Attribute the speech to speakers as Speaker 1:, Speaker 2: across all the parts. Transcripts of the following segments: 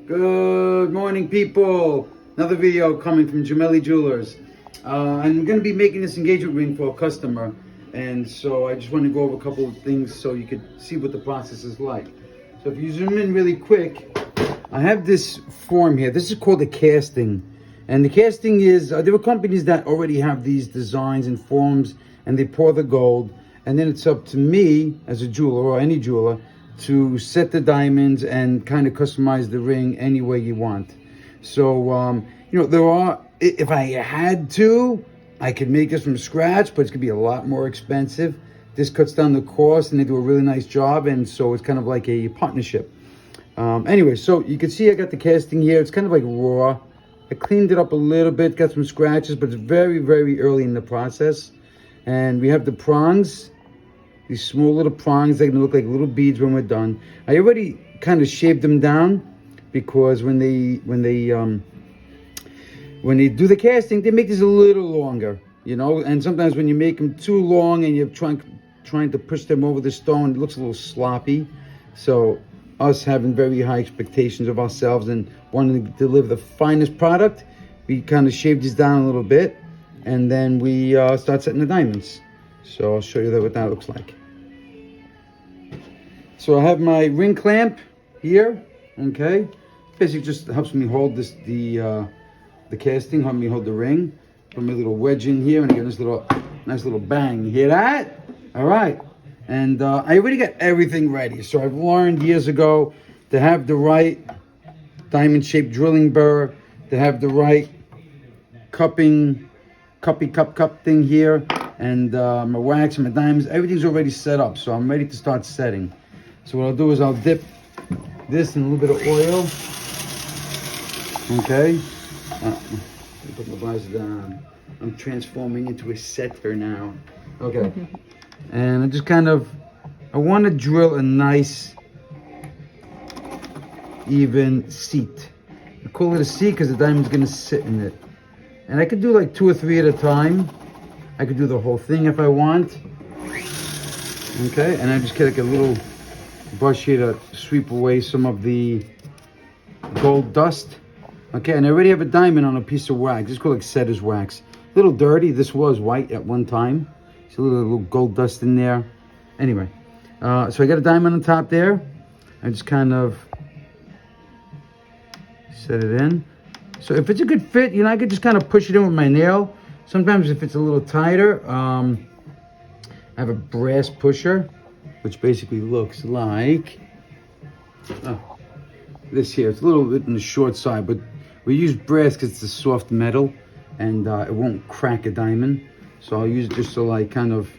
Speaker 1: Good morning, people. Another video coming from Gemelli Jewelers. I'm going to be making this engagement ring for a customer, and so I just want to go over a couple of things so you could see what the process is like. So if you zoom in really quick, I have this form here. This is called a casting, and the casting is there are companies that already have these designs and forms, and they pour the gold, and then it's up to me as a jeweler or any jeweler to set the diamonds and kind of customize the ring any way you want. So, there are, if I had to, I could make this from scratch, but it's gonna be a lot more expensive. This cuts down the cost and they do a really nice job, and so it's kind of like a partnership. Anyway, so you can see I got the casting here. It's kind of like raw. I cleaned it up a little bit, got some scratches, but it's very, very early in the process. And we have the prongs. These small little prongs, they're gonna look like little beads when we're done. I already kind of shaved them down because when they do the casting, they make these a little longer, and sometimes when you make them too long and you're trying to push them over the stone, it looks a little sloppy. So us having very high expectations of ourselves and wanting to deliver the finest product, we kind of shaved these down a little bit, and then we start setting the diamonds. So I'll show you what that looks like. So I have my ring clamp here, okay? Basically just helps me hold the casting, help me hold the ring. Put my little wedge in here and I get this nice little bang. You hear that? All right. And I already got everything ready. So I've learned years ago to have the right diamond-shaped drilling burr, to have the right cup thing here, and my wax and my diamonds. Everything's already set up, so I'm ready to start setting. So what I'll do is I'll dip this in a little bit of oil. Okay. Put my visor down. I'm transforming into a setter now. Okay. And I just I want to drill a nice, even seat. I call it a seat because the diamond's going to sit in it. And I could do like 2 or 3 at a time. I could do the whole thing if I want. Okay, and I just get like a little brush here to sweep away some of the gold dust. Okay, and I already have a diamond on a piece of wax. It's called like setter's wax. A little dirty. This was white at one time. There's a little gold dust in there. Anyway, so I got a diamond on top there. I just kind of set it in. So if it's a good fit, I could just kind of push it in with my nail. Sometimes if it's a little tighter, I have a brass pusher, which basically looks like this here. It's a little bit on the short side, but we use brass because it's a soft metal and it won't crack a diamond. So I'll use it just to kind of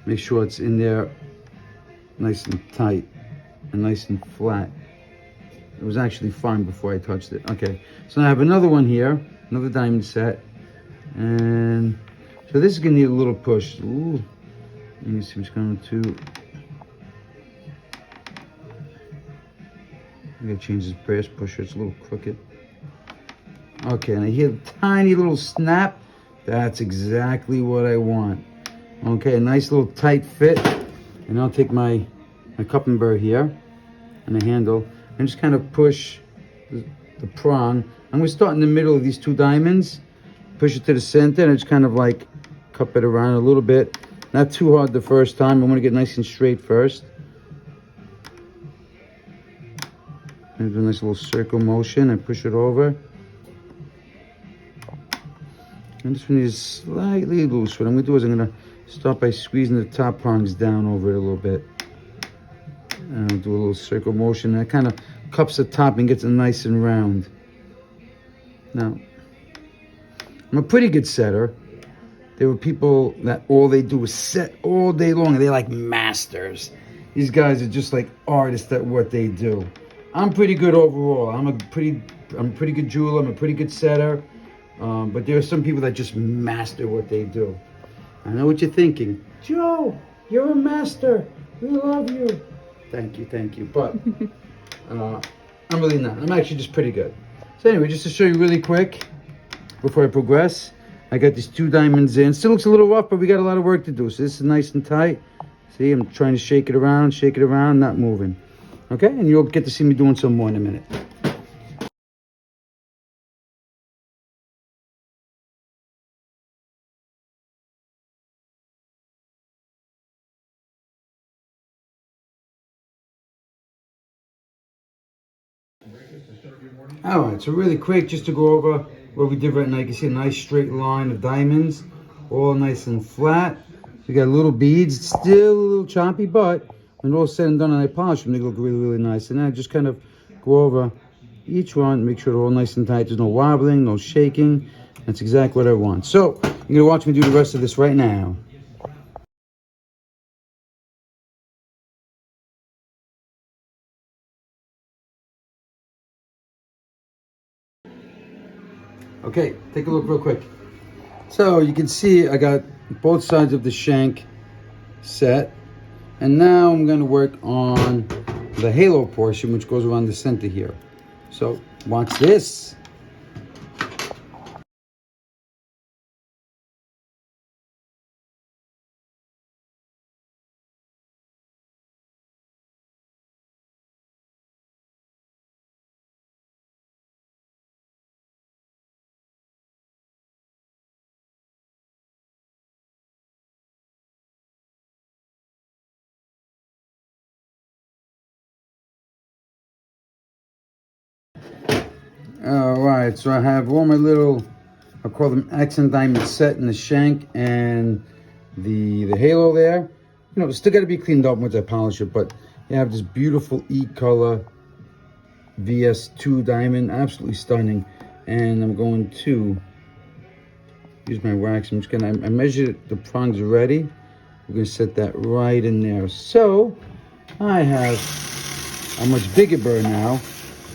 Speaker 1: make sure it's in there nice and tight and nice and flat. It was actually fine before I touched it. Okay, so now I have another one here, another diamond set. And so this is gonna need a little push. Ooh, let me see what's going to. I'm gonna change this brass pusher, it's a little crooked. Okay, and I hear a tiny little snap. That's exactly what I want. Okay, a nice little tight fit. And I'll take my cup and burr here and the handle and just kind of push the prong. I'm gonna start in the middle of these 2 diamonds, push it to the center, and just kind of cup it around a little bit. Not too hard the first time. I want to get nice and straight first. And do a nice little circle motion and push it over. And this one is slightly loose. What I'm going to do is I'm going to start by squeezing the top prongs down over it a little bit. And I'll do a little circle motion. That kind of cups the top and gets it nice and round. Now, I'm a pretty good setter. There were people that all they do is set all day long, and they're like masters. These guys are just like artists at what they do. I'm pretty good overall. I'm a pretty good jeweler. I'm a pretty good setter. But there are some people that just master what they do. I know what you're thinking. Joe, you're a master. We love you. Thank you. But I'm really not. I'm actually just pretty good. So anyway, just to show you really quick before I progress, I got these 2 diamonds in. Still looks a little rough, but we got a lot of work to do. So this is nice and tight. See, I'm trying to shake it around, not moving. Okay, and you'll get to see me doing some more in a minute. All right, so really quick, just to go over what we did right now. You can see a nice straight line of diamonds, all nice and flat. We got little beads, it's still a little choppy, but when all said and done and I polish them, they look really, really nice. And then I just kind of go over each one, make sure they're all nice and tight. There's no wobbling, no shaking. That's exactly what I want. So you're gonna watch me do the rest of this right now. Okay, take a look real quick. So you can see I got both sides of the shank set. And now I'm going to work on the halo portion, which goes around the center here. So watch this. All right, so I have all my little, I call them accent diamonds set in the shank and the halo there. You know, it's still got to be cleaned up once I polish it, but you have this beautiful E-color VS2 diamond, absolutely stunning. And I'm going to use my wax. I'm just gonna, I measured the prongs already. We're gonna set that right in there. So I have a much bigger burr now.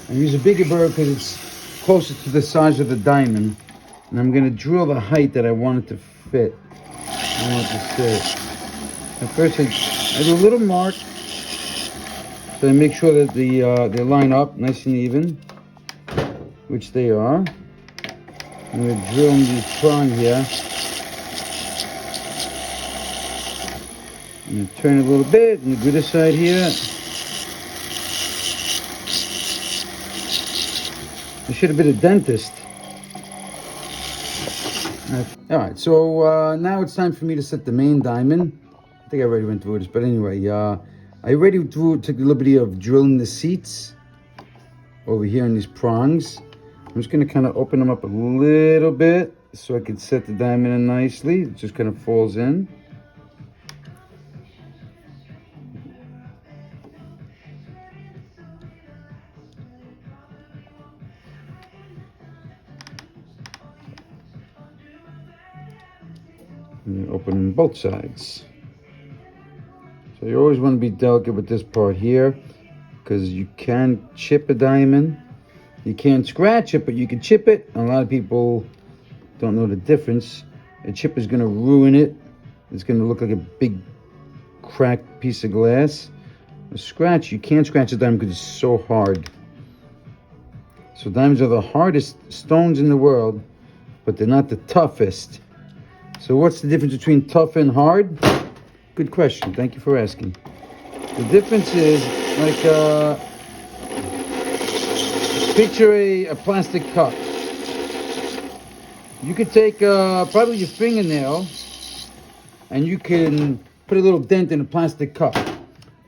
Speaker 1: I use a bigger burr because it's closer to the size of the diamond. And I'm gonna drill the height that I want it to fit. I want it to fit. And first I do a little mark. So I make sure that they line up nice and even, which they are. I'm gonna drill in the prong here. I'm gonna turn it a little bit on the good side here. I should have been a dentist. All right, so now it's time for me to set the main diamond. I think I already went through this, but anyway, I already took the liberty of drilling the seats over here in these prongs. I'm just gonna kind of open them up a little bit so I can set the diamond in nicely. It just kind of falls in. And open both sides. So you always want to be delicate with this part here because you can chip a diamond. You can't scratch it, but you can chip it. A lot of people don't know the difference. A chip is going to ruin it. It's going to look like a big cracked piece of glass. A scratch, you can't scratch a diamond because it's so hard. So diamonds are the hardest stones in the world, but they're not the toughest. So what's the difference between tough and hard? Good question. Thank you for asking. The difference is like picture a plastic cup. You could take probably your fingernail and you can put a little dent in a plastic cup.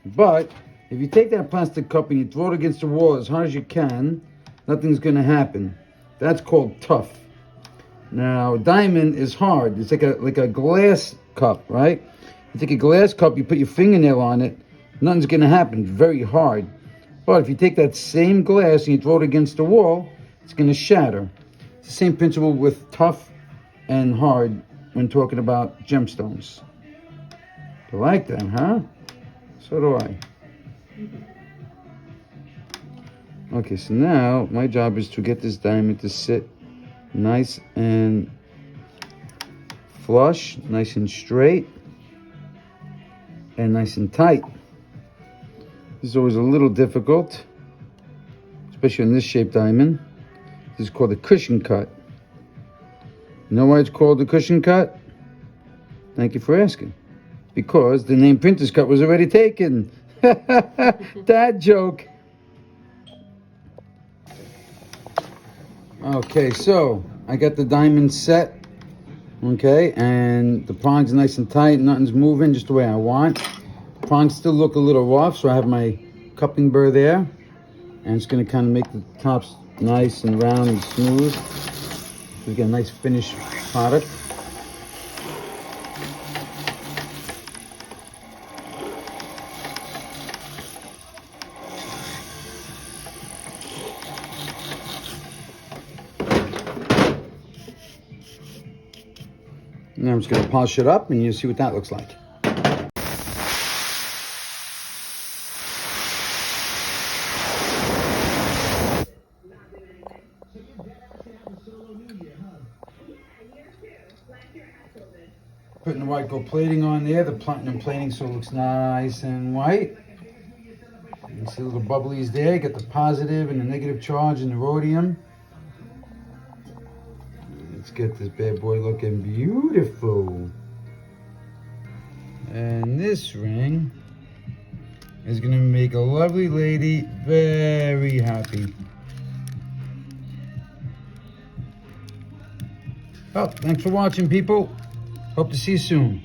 Speaker 1: But if you take that plastic cup and you throw it against the wall as hard as you can, nothing's going to happen. That's called tough. Now, diamond is hard. It's like a glass cup, right? You take a glass cup, you put your fingernail on it, nothing's going to happen. It's very hard. But if you take that same glass and you throw it against the wall, it's going to shatter. It's the same principle with tough and hard when talking about gemstones. You like them, huh? So do I. Okay, so now my job is to get this diamond to sit nice and flush, nice and straight, and nice and tight. This is always a little difficult, especially on this shaped diamond. This is called a cushion cut. You know why it's called a cushion cut? Thank you for asking. Because the name printer's cut was already taken. Dad joke. Okay, so I got the diamond set. Okay, and the prongs are nice and tight. Nothing's moving, just the way I want. Prongs still look a little rough, so I have my cupping burr there. And it's going to kind of make the tops nice and round and smooth. We get a nice finished product. Now I'm just going to polish it up and you'll see what that looks like. Putting the white gold plating on there, the platinum plating, so it looks nice and white. You can see little bubblies there, get the positive and the negative charge in the rhodium. Let's get this bad boy looking beautiful. And this ring is gonna make a lovely lady very happy. Well, thanks for watching, people. Hope to see you soon.